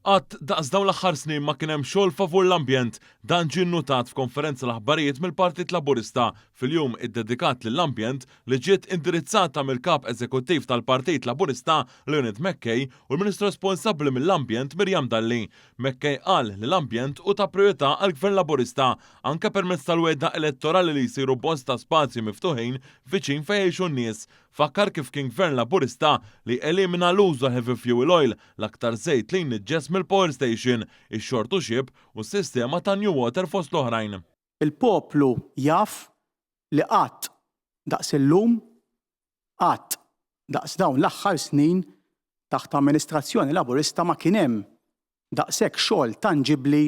Qatt daqs dawn l-aħħar snin ma kien hemm xogħol favur l-ambjent dan ġie nnutat f'konferenza l-aħbarijiet mill-Partit Laburista fil-jum iddedikat lill-ambjent li ġiet indirizzata mill-kap eżekuttiv tal-Partit Laburista Leonard Mackay u l-Ministru responsabbli mill-ambjent Mirjam Dalli. Mackay qal li l-ambjent u ta' priorità għall-Gvern Laburista anke permezz tal-wedda elettorali li jsiru bosta spazji miftuħin viċin fejn jgħixu n-nies. Fakkar kif kien Gvern Laburista li elimina l-użu heavy fuel oil l-aktar żejt li nniġġes mill-power station, ix-short ship u s-sistema ta' New Water fost l-oħrajn. Il-poplu jaf li qatt daqs illum, qatt daqs dawn l-aħħar snin taħt amministrazzjoni Laburista ma kien hemm daqshekk xogħol tanġibbli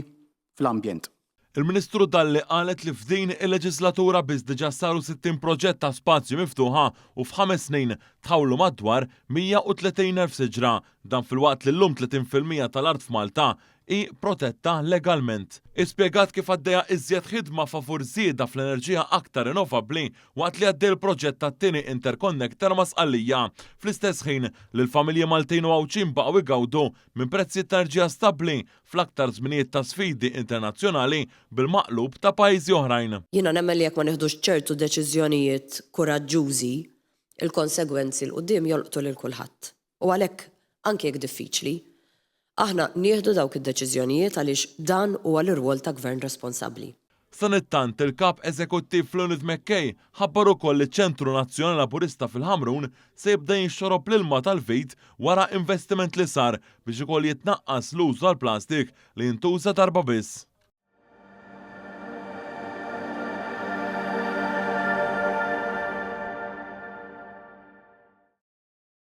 fl-ambjent. Il-Ministru Dalli qalet li f'din il-leġislatura biss diġà saru 60 proġett ta' spazju miftuħa u f'5 snin tħawlu madwar 130,000 siġra, dan filwaqt li llum 30% tal-art f'Malta hi protetta legalment. Ispjegat kif għaddejja iżjed ħidma favur żieda fl-enerġija aktar rinnovabbli waqt li għaddej il-proġett tat-tieni interconnector ma' Sqallija. Fl-istess ħin li l-familji Maltin u Għawċin baqgħu jgawdu minn prezzijiet ta' enerġija stabbli fl-aktar żminijiet ta' sfidi internazzjonali bil-maqlub ta' pajjiżi oħrajn. Jiena nemmen li jekk ma nieħdux ċertu deċiżjonijiet kuraġġużi, il-konsegwenzi l-qudiem jolqtu lil kulħadd. U għalhekk anke jekk diffiċli, aħna nieħdu dawk id-deċiżjonijiet għaliex dan huwa l-irwol ta' gvern responsabbli. Sanittant il-kap eżekuttiv Leonard Mackay ħabbar ukoll li ċ-Ċentru Nazzjonali Laburista fil-Ħamrun se jibda jinxorob l-ilma tal-vejt wara investiment li sar biex ukoll jitnaqqas l-użu għall-plastik li jintuża darba biss.